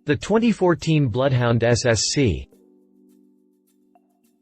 The 2014 Bloodhound SSC.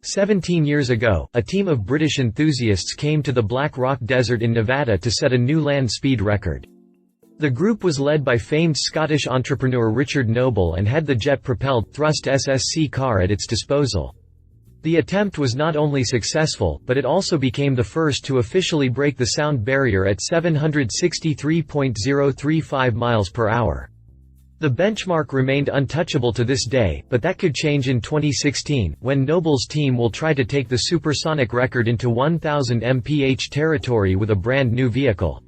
17 years ago, a team of British enthusiasts came to the Black Rock Desert in Nevada to set a new land speed record. The group was led by famed Scottish entrepreneur Richard Noble and had the jet-propelled Thrust SSC car at its disposal. The attempt was not only successful, but it also became the first to officially break the sound barrier at 763.035 miles per hour. The benchmark remained untouchable to this day, but that could change in 2016, when Noble's team will try to take the supersonic record into 1000 mph territory with a brand new vehicle.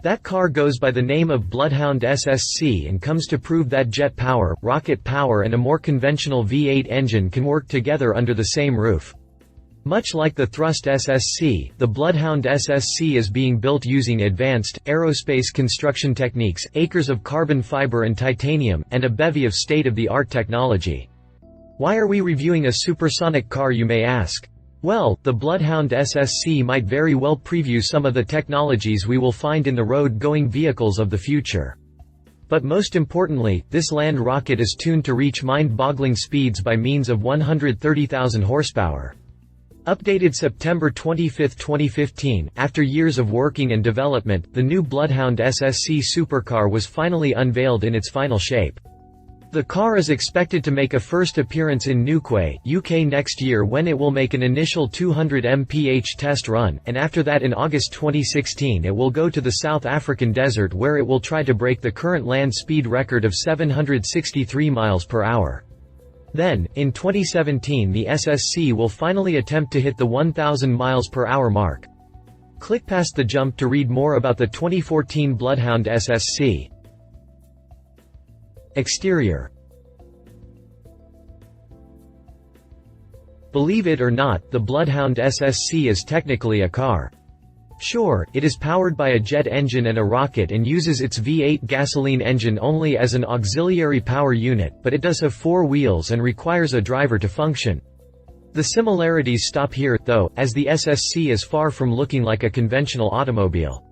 That car goes by the name of Bloodhound SSC and comes to prove that jet power, rocket power and a more conventional V8 engine can work together under the same roof. Much like the Thrust SSC, the Bloodhound SSC is being built using advanced, aerospace construction techniques, acres of carbon fiber and titanium, and a bevy of state-of-the-art technology. Why are we reviewing a supersonic car, you may ask? Well, the Bloodhound SSC might very well preview some of the technologies we will find in the road-going vehicles of the future. But most importantly, this land rocket is tuned to reach mind-boggling speeds by means of 130,000 horsepower. Updated September 25, 2015, after years of working and development, the new Bloodhound SSC supercar was finally unveiled in its final shape. The car is expected to make a first appearance in Newquay, UK next year when it will make an initial 200 mph test run, and after that in August 2016 it will go to the South African desert where it will try to break the current land speed record of 763 miles per hour. Then, in 2017 the SSC will finally attempt to hit the 1000 miles per hour mark. Click past the jump to read more about the 2014 Bloodhound SSC. Exterior. Believe it or not, the Bloodhound SSC is technically a car. Sure, it is powered by a jet engine and a rocket and uses its V8 gasoline engine only as an auxiliary power unit, but it does have 4 wheels and requires a driver to function. The similarities stop here, though, as the SSC is far from looking like a conventional automobile.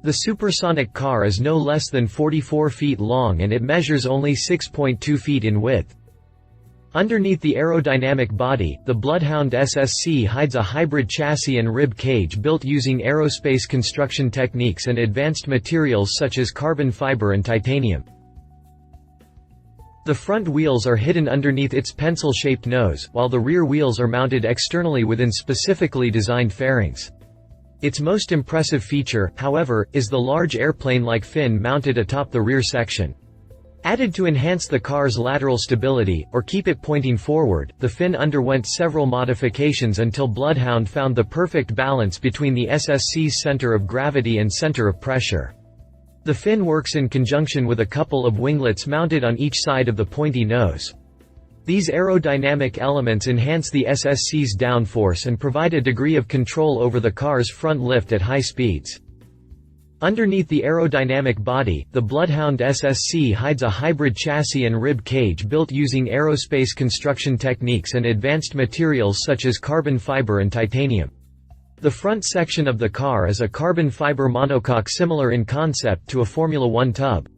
The supersonic car is no less than 44 feet long and it measures only 6.2 feet in width. Underneath the aerodynamic body, the Bloodhound SSC hides a hybrid chassis and rib cage built using aerospace construction techniques and advanced materials such as carbon fiber and titanium. The front wheels are hidden underneath its pencil-shaped nose, while the rear wheels are mounted externally within specifically designed fairings. Its most impressive feature, however, is the large airplane-like fin mounted atop the rear section. Added to enhance the car's lateral stability, or keep it pointing forward, the fin underwent several modifications until Bloodhound found the perfect balance between the SSC's center of gravity and center of pressure. The fin works in conjunction with a couple of winglets mounted on each side of the pointy nose. These aerodynamic elements enhance the SSC's downforce and provide a degree of control over the car's front lift at high speeds. Underneath the aerodynamic body, the Bloodhound SSC hides a hybrid chassis and rib cage built using aerospace construction techniques and advanced materials such as carbon fiber and titanium. The front section of the car is a carbon fiber monocoque similar in concept to a Formula One tub.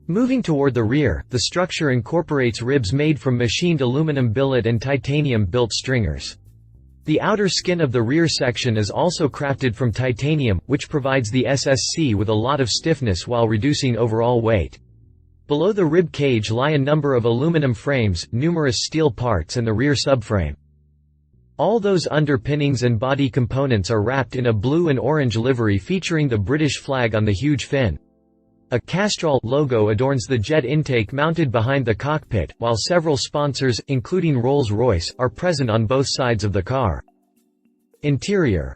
Moving toward the rear, the structure incorporates ribs made from machined aluminum billet and titanium-built stringers. The outer skin of the rear section is also crafted from titanium, which provides the SSC with a lot of stiffness while reducing overall weight. Below the rib cage lie a number of aluminum frames, numerous steel parts and the rear subframe. All those underpinnings and body components are wrapped in a blue and orange livery featuring the British flag on the huge fin. A Castrol logo adorns the jet intake mounted behind the cockpit, while several sponsors, including Rolls-Royce, are present on both sides of the car. Interior.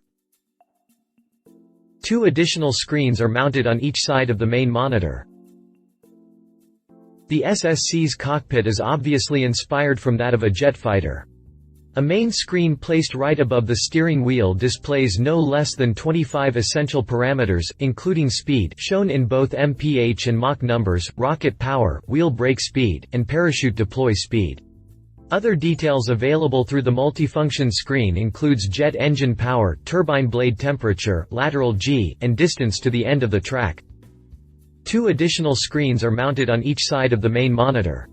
2 additional screens are mounted on each side of the main monitor. The SSC's cockpit is obviously inspired from that of a jet fighter. A main screen placed right above the steering wheel displays no less than 25 essential parameters, including speed shown in both mph and Mach numbers, rocket power, wheel brake speed, and parachute deploy speed. Other details available through the multifunction screen includes jet engine power, turbine blade temperature, lateral G, and distance to the end of the track. 2 additional screens are mounted on each side of the main monitor.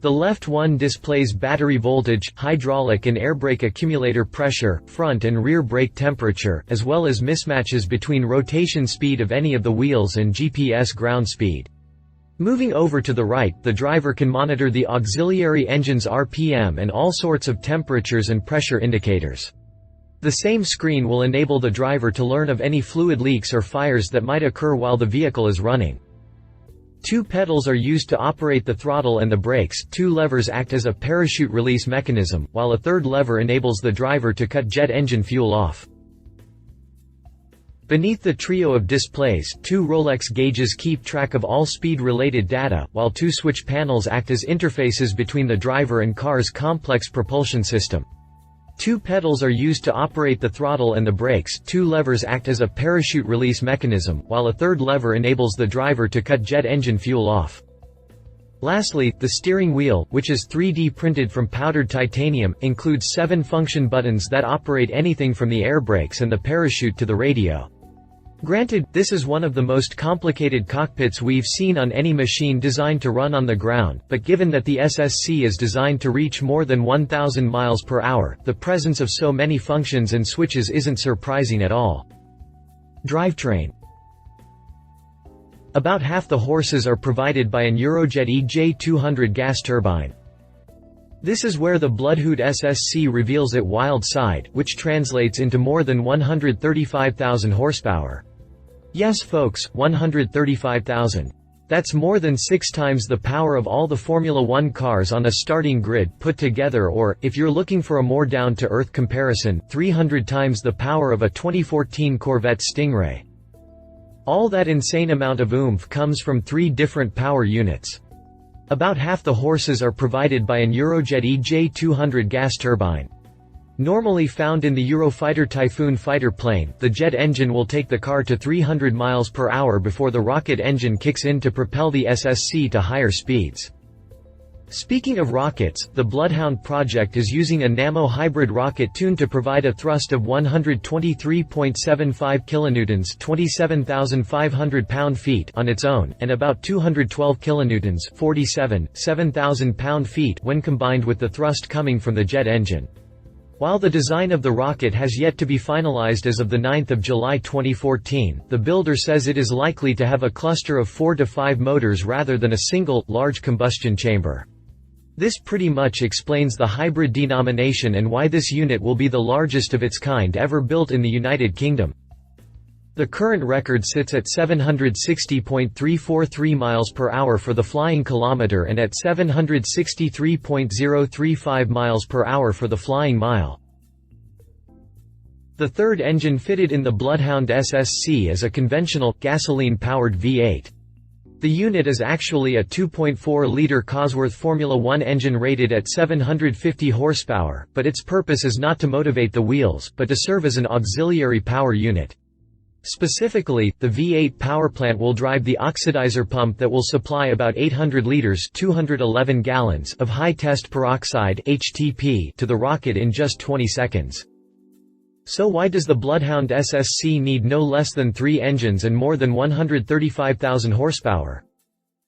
The left one displays battery voltage, hydraulic and air brake accumulator pressure, front and rear brake temperature, as well as mismatches between rotation speed of any of the wheels and GPS ground speed. Moving over to the right, the driver can monitor the auxiliary engine's RPM and all sorts of temperatures and pressure indicators. The same screen will enable the driver to learn of any fluid leaks or fires that might occur while the vehicle is running. 2 pedals are used to operate the throttle and the brakes, 2 levers act as a parachute release mechanism, while a third lever enables the driver to cut jet engine fuel off. Beneath the trio of displays, 2 Rolex gauges keep track of all speed-related data, while 2 switch panels act as interfaces between the driver and car's complex propulsion system. 2 pedals are used to operate the throttle and the brakes, 2 levers act as a parachute release mechanism, while a third lever enables the driver to cut jet engine fuel off. Lastly, the steering wheel, which is 3D printed from powdered titanium, includes 7 function buttons that operate anything from the air brakes and the parachute to the radio. Granted, this is one of the most complicated cockpits we've seen on any machine designed to run on the ground, but given that the SSC is designed to reach more than 1,000 miles per hour, the presence of so many functions and switches isn't surprising at all. Drivetrain. About half the horses are provided by an Eurojet EJ200 gas turbine. This is where the Bloodhound SSC reveals its wild side, which translates into more than 135,000 horsepower. Yes folks, 135,000. That's more than 6 times the power of all the Formula 1 cars on a starting grid put together, or, if you're looking for a more down-to-earth comparison, 300 times the power of a 2014 Corvette Stingray. All that insane amount of oomph comes from 3 different power units. About half the horses are provided by an Eurojet EJ200 gas turbine. Normally found in the Eurofighter Typhoon fighter plane, the jet engine will take the car to 300 miles per hour before the rocket engine kicks in to propel the SSC to higher speeds. Speaking of rockets, the Bloodhound project is using a Nammo hybrid rocket tuned to provide a thrust of 123.75 kilonewtons (27,500 pound-feet) on its own, and about 212 kilonewtons (7,000 pound-feet) when combined with the thrust coming from the jet engine. While the design of the rocket has yet to be finalized as of 9 July 2014, the builder says it is likely to have a cluster of 4 to 5 motors rather than a single, large combustion chamber. This pretty much explains the hybrid denomination and why this unit will be the largest of its kind ever built in the United Kingdom. The current record sits at 760.343 miles per hour for the flying kilometer and at 763.035 miles per hour for the flying mile. The third engine fitted in the Bloodhound SSC is a conventional, gasoline-powered V8. The unit is actually a 2.4-liter Cosworth Formula 1 engine rated at 750 horsepower, but its purpose is not to motivate the wheels, but to serve as an auxiliary power unit. Specifically, the V8 powerplant will drive the oxidizer pump that will supply about 800 liters (211 gallons) of high-test peroxide (HTP) to the rocket in just 20 seconds. So why does the Bloodhound SSC need no less than 3 engines and more than 135,000 horsepower?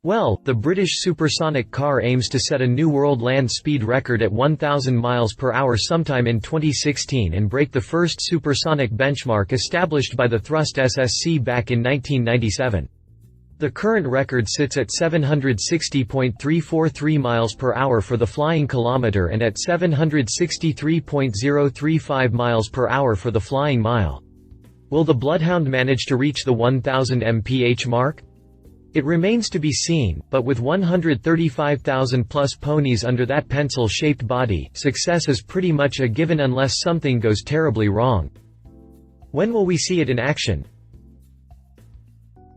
Well, the British supersonic car aims to set a new world land speed record at 1,000 miles per hour sometime in 2016 and break the first supersonic benchmark established by the Thrust SSC back in 1997. The current record sits at 760.343 miles per hour for the flying kilometer and at 763.035 miles per hour for the flying mile. Will the Bloodhound manage to reach the 1,000 mph mark? It remains to be seen, but with 135,000 plus ponies under that pencil-shaped body, success is pretty much a given unless something goes terribly wrong. When will we see it in action?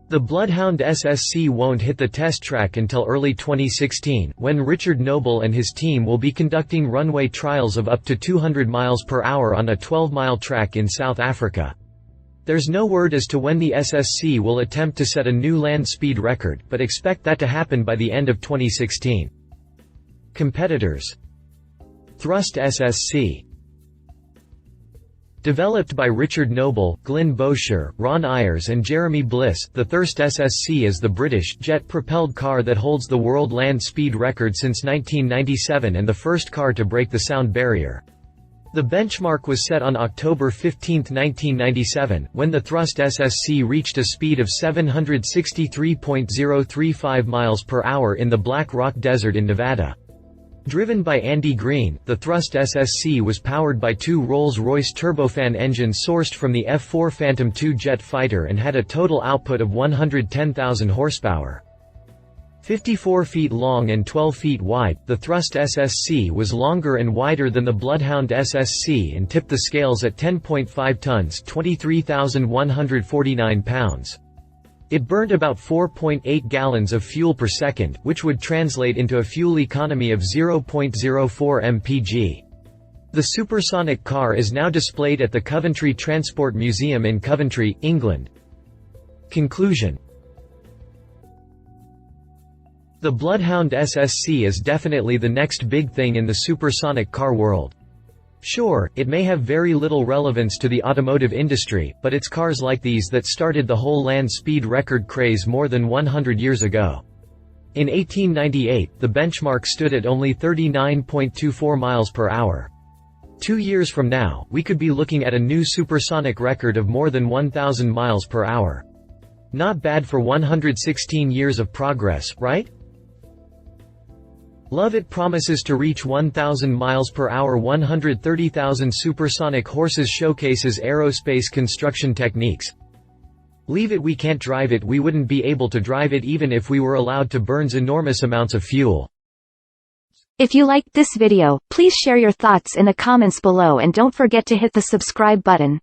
The Bloodhound SSC won't hit the test track until early 2016, when Richard Noble and his team will be conducting runway trials of up to 200 miles per hour on a 12-mile track in South Africa. There's no word as to when the SSC will attempt to set a new land speed record, but expect that to happen by the end of 2016. Competitors: Thrust SSC, Developed by Richard Noble, Glyn Bowsher, Ron Ayers and Jeremy Bliss, the Thrust SSC is the British, jet-propelled car that holds the world land speed record since 1997 and the first car to break the sound barrier. The benchmark was set on October 15, 1997, when the Thrust SSC reached a speed of 763.035 miles per hour in the Black Rock Desert in Nevada. Driven by Andy Green, the Thrust SSC was powered by two Rolls-Royce turbofan engines sourced from the F-4 Phantom II jet fighter and had a total output of 110,000 horsepower. 54 feet long and 12 feet wide, the Thrust SSC was longer and wider than the Bloodhound SSC and tipped the scales at 10.5 tons (23,149 pounds). It burned about 4.8 gallons of fuel per second, which would translate into a fuel economy of 0.04 mpg. The supersonic car is now displayed at the Coventry Transport Museum in Coventry, England. Conclusion: the Bloodhound SSC is definitely the next big thing in the supersonic car world. Sure, it may have very little relevance to the automotive industry, but it's cars like these that started the whole land speed record craze more than 100 years ago. In 1898, the benchmark stood at only 39.24 miles per hour. 2 years from now, we could be looking at a new supersonic record of more than 1,000 miles per hour. Not bad for 116 years of progress, right? Love it promises to reach 1,000 miles per hour. 130,000 supersonic horses showcases aerospace construction techniques. Leave it, we can't drive it. We wouldn't be able to drive it even if we were allowed to burn enormous amounts of fuel. If you liked this video, please share your thoughts in the comments below and don't forget to hit the subscribe button.